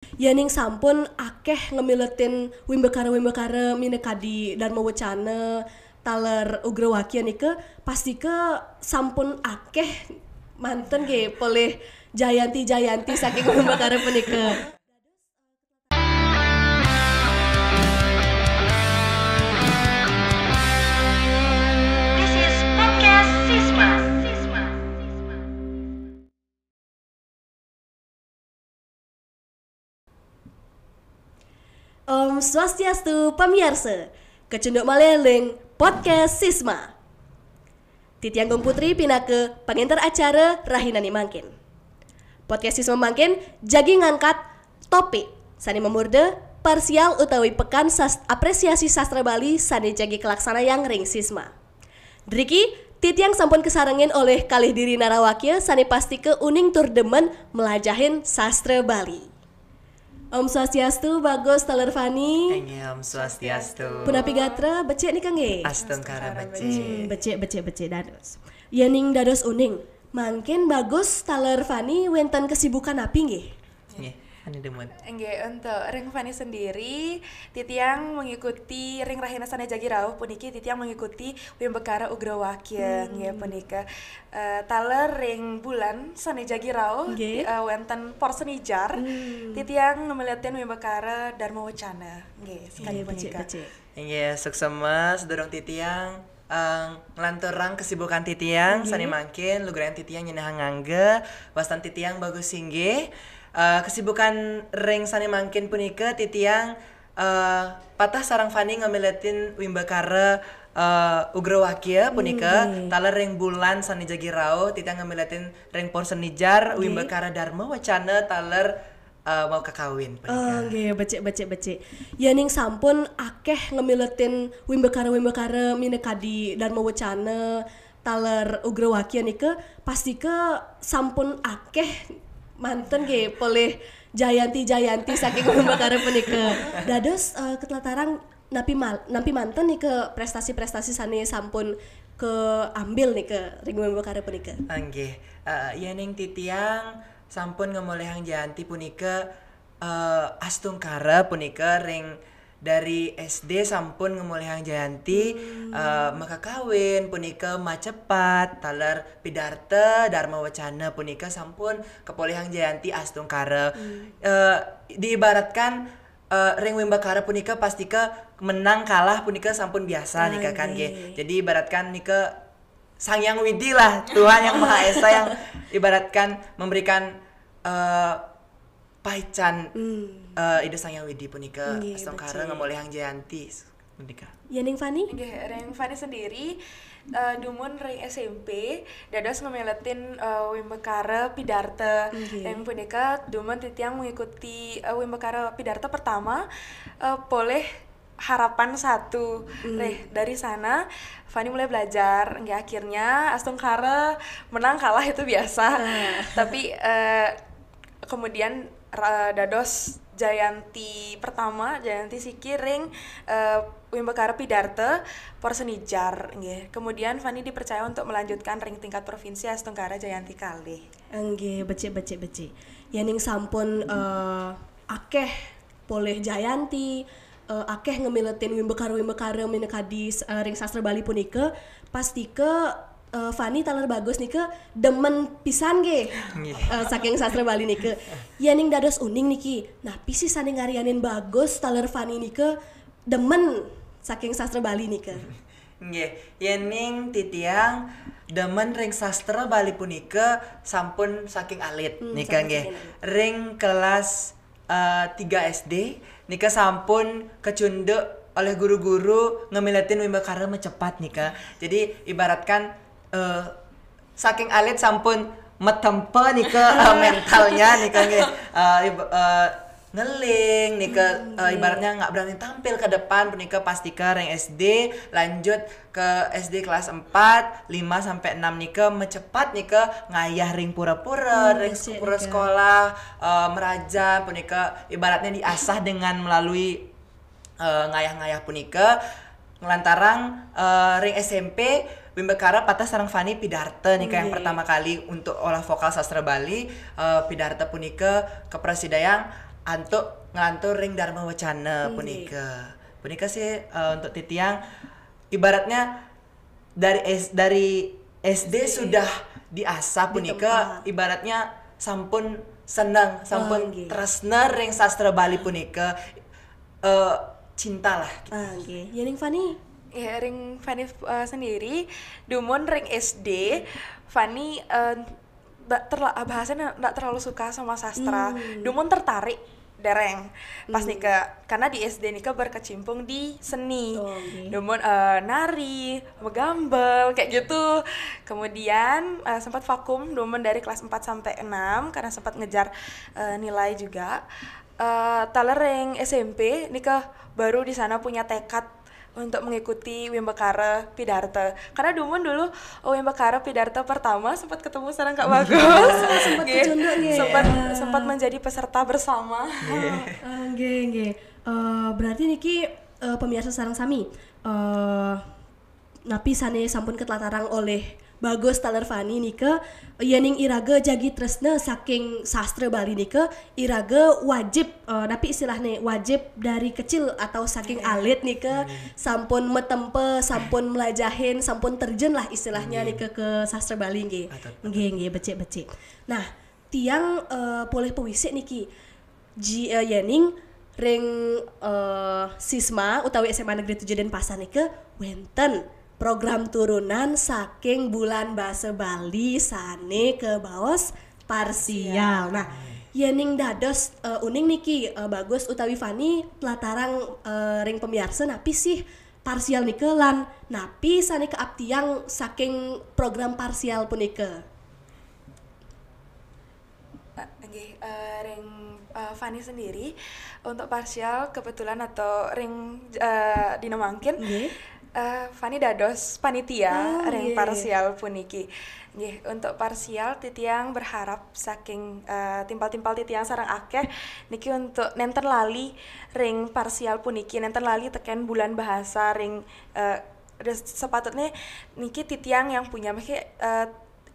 Yaning sampun akeh ngemiletin wimbekara minekadi Dharma Wacana taler Ugrawakya nike pasti ke sampun akeh manten ge poleh Jayanti saking wimbekara punika. This is podcast Sisma. Om Swastiastu pamirsa, kecunduk maleleng podcast Sisma. Titianggung Putri pinake panginter acara Rahinani Mangkin. Podcast Sisma Mangkin jagi ngangkat topik sani memurde parsial utawi pekan apresiasi sastra Bali sani jagi kelaksana yang ring Sisma. Driki titiang sampun kesarengin oleh kalih diri narawakya sani pasti ke uning tur demen melajahin sastra Bali. Om Swastiastu, bagus taler Fani. Om Swastiastu. Punapi gatra becek nih kange. Astengkara becek. Becek dados. Yening dados uning. Mangkin bagus taler Fani wenten kesibukan api nggih? Nggih, anu demen. Nggih, untuk ring Fani sendiri titiang mengikuti ring Rahina Sana Jagi Rauh puniki titiang mengikuti Wimbekara Ugrawakya nggih punika. Taler ring bulan Sana Jagi Rauh wonten Porsenijar titiang ngemeliatin Wimbekara Dharma Wacana nggih sekali punika. Nggih, sukses dorong titiang ngelanturang kesibukan titiang sani mangkin luguran titiang nyenah ngangge wastan titiang bagus singgih. Kesibukan ring sani mangkin punika titiang patah sarang Fani ngameletin Wimbekara Ugrawakya punika taler ring bulan sani Jagi Rauh titiang ngameletin ring Porsenijar Wimbekara Dharma Wacana taler mau kakawin punika. Nggih, becek. Yening sampun akeh ngemiletin Wimbekara minekadi Dharma Wacana taler Ugrawakya nike pasti ke sampun akeh manten ge poleh Jayanti saking Wimbekara punika. Dados ketelatarang napi manten nih ke prestasi sani sampun ke ambil nih ke ring Wimbekara punika. Nggih, yening titiang sampun ngemolehang Jayanti punika astungkara punika ring dari SD sampun ngemolehang Jayanti maka kawin punika macepat taler Pidarta Dharma Wacana punika sampun kepolehang Jayanti astungkara. Diibaratkan ring Wimbekara punika pasti ke menang kalah punika sampun biasa nika kan nggih. Jadi ibaratkan nika Sang Yang Widi lah, Tuhan Yang Maha Esa yang ibaratkan memberikan paican ide Sang Yang Widi punika astungkara ngemolehang Jayanti punika. Yening Fani? Nggih, ring Fani sendiri dumun ring SMP dados ngemeletin Wimbekara Pidarta. Ring punika dumun titiang mengikuti Wimbekara Pidarta pertama boleh harapan 1. Dari sana Fani mulai belajar, nggak akhirnya astungkara menang kalah itu biasa. Tapi kemudian dados Jayanti pertama, Jayanti Sikiring Wimbekara Pidarta Porsenijar nggih. Kemudian Fani dipercaya untuk melanjutkan ring tingkat provinsi astungkara Jayanti kalih. Nggih, becek. Yening sampun akeh poleh Jayanti akeh ngemiletin Wimbekara minekadi ring sastra Bali punika pasti ke Fani taler bagus nike demen pisan ge saking sastra Bali nike. Yening dados uning niki. Nah, pisi sani ngarianin bagus taler Fani nike demen saking sastra Bali nike. Nggih, yening titiang demen ring sastra Bali punika sampun saking alit nika nggih. Ring kelas 3 SD nika sampun kecunduk oleh guru-guru ngemiletin Wimbekara mecepat nika. Jadi ibaratkan saking alit sampun metempe nika mentalnya nika nggih. Ngeling nika ibaratnya nggak berani tampil ke depan punika pasti ke ring SD lanjut ke SD kelas 4 5 sampai 6 nika mecepat nika ngayah ring pura-pura ring pura sekolah meraja punika ibaratnya diasah dengan melalui ngayah-ngayah punika ngelantarang ring SMP Wimbekara patah sarang Fani Pidarta nika yang pertama kali untuk olah vokal sastra Bali Pidarta punika keprasidayang antuk ngelantur ring Dharma Wacana punika. Punika sih untuk titiang ibaratnya dari SD sudah diasah punika ibaratnya sampun senang, sampun tresna ring sastra Bali punika cinta lah. Nggih. Yening Fani Ya, ring Fanny sendiri, dumun ring SD, Fanny bahasanya nggak terlalu suka sama sastra. Dumun tertarik dereng pas nikah karena di SD nikah berkecimpung di seni. Dumun nari, menggambel kayak gitu. Kemudian sempat vakum dumun dari kelas 4 sampai 6 karena sempat ngejar nilai juga. Talereng SMP nikah baru di sana punya tekad untuk mengikuti Wimbekara Pidarta karena dumun dulu Wimbekara Pidarta pertama sempat ketemu sareng Kak Bagus sempat kejunduk nggih. sempat menjadi peserta bersama. Nggih. Berarti niki pemirsa sareng sami napi sane sampun ketlatarang oleh Bagus Taler Fani nika yening iraga jagi tresna saking sastra Bali nika iraga wajib tapi istilahnya wajib dari kecil atau saking alit nika sampun metempe sampun melajahin sampun terjun lah istilahnya nika ke sastra Bali nggih. Nggih becik. Nah, tiang boleh puisi niki yening ring Sisma utawi SMA Negeri 7 Denpasar nika wenten program turunan saking bulan basa Bali sane ke baos parsial. Nah, yening dados uning niki Bagus utawi Fani latarang ring pemirsa napi sih parsial nike lan napi sane keaptiang saking program parsial punika. Ring Fani sendiri untuk parsial kebetulan atau ring dina mangkin Fani dados panitia ring parsial puniki. Nggih, untuk parsial titiang berharap saking timpal-timpal titiang sareng akeh niki untuk nenten lali ring parsial puniki nenten lali teken bulan bahasa ring sepatutnya niki titiang yang punya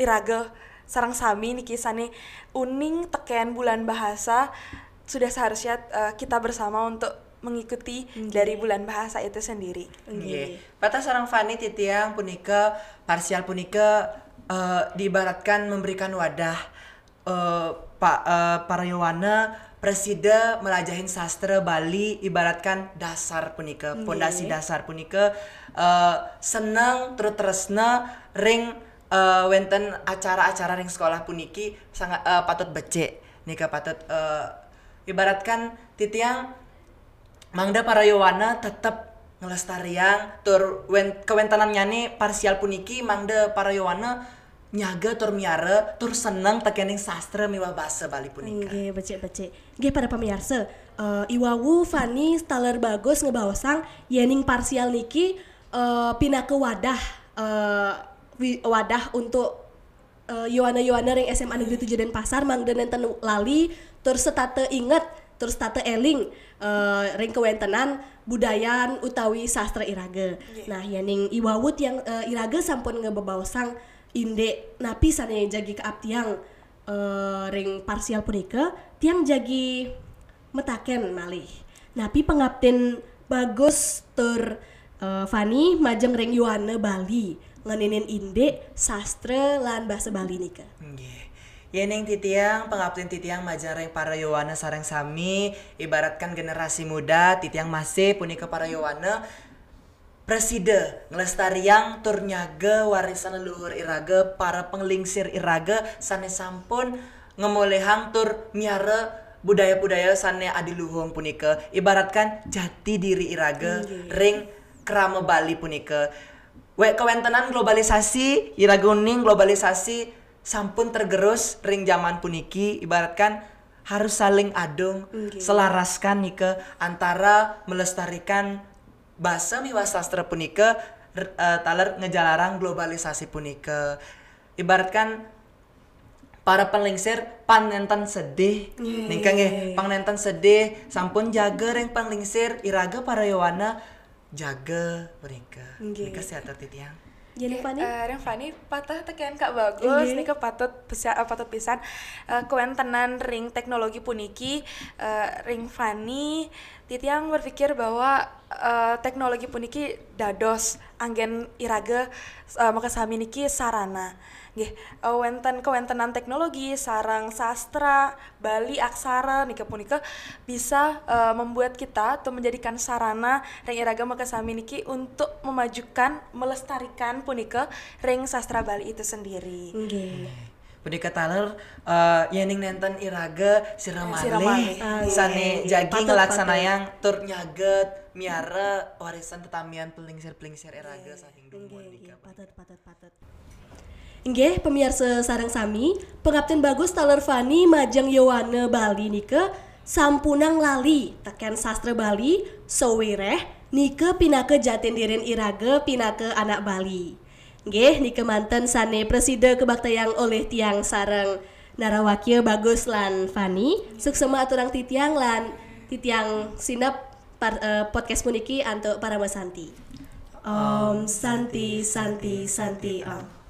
iraga sareng sami niki sane uning teken bulan bahasa sudah seharusnya kita bersama untuk mengikuti dari bulan bahasa itu sendiri. Patah sarang Fani titiang punika parsial punika diibaratkan memberikan wadah para Yowana presida melajahin sastra Bali ibaratkan dasar punika pondasi dasar punika seneng terus tresna ring wenten acara-acara ring sekolah puniki sangat patut becek nika patut ibaratkan titiang mangda para Yowana tetap ngelestarian tur kewentanan nyane parsial puniki mangda para Yowana nyaga tur miara tur seneng tekening sastra miwah basa Bali punika. Nggih, becik. Nggih para pemirsa, Iwawu Fani Taler Bagus ngebawasang yening parsial niki pindah ke wadah untuk Yowana ring SMA Negeri 7 Denpasar mangda nenten lali tur setate inget terus tate eling ring kewentenan budayan utawi sastra iraga. Nah, yening Iwawut yang iraga sampun ngebebaosang inde napi sane jagi keaptiang ring parsial punika tiang jagi metaken malih. Napi pengapten Bagus tur Fani majeng ring Yowana Bali ngeninin inde sastra lan bahasa Bali nika. Yening titiang pengabdian titiang majareng para Yowana sareng sami ibaratkan generasi muda titiang masih punika para Yowana presida ngelestariang tur nyaga warisan leluhur iraga para penglingsir iraga sane sampun ngemolehang tur miara budaya-budaya sane adiluhung punika ibaratkan jati diri iraga ring kerama Bali punika kewentenan globalisasi iraga uning globalisasi sampun tergerus ring zaman puniki ibaratkan harus saling adung selaraskan nika antara melestarikan bahasa miwah sastra punika taler ngejalarang globalisasi punika ibaratkan para penglingsir panenten sedih ningka nggih panenten sedih sampun jaga ring penglingsir iraga para Yowana jaga punika nika seatur titiang. Jadi Fani? Yang Fani patah tekan Kak bagus, Nggih. nika patut pisan kuentenan ring teknologi puniki ring Fani titiang berpikir bahwa teknologi puniki dados anggen iraga maka sami niki sarana. Nggih, kewentenan teknologi sarang sastra, Bali aksara nika punika bisa membuat kita atau menjadikan sarana ring iraga maka sami niki untuk memajukan, melestarikan punika ring sastra Bali itu sendiri. Nggih. Punika taler yening nenten iraga Siramalih. siramalih sane jagi Patut, ngelaksanayang tur nyaget miara warisan tetamian pelingsir-pelingsir iraga saking dumon nika. Patut. Nggih, pemirsa sareng sami, pengabten bagus taler Fani majeng Yowane Bali nike sampunang lali teken sastra Bali sowireh nike pinake Jatindirin iraga pinake anak Bali. Nggih, nike manten sane preside kebaktayang oleh tiang sareng narawakya bagus lan Fani, suksema aturang titiang lan titiang sinap podcast puniki antuk para masanti. Om Santi Santi Santi Om.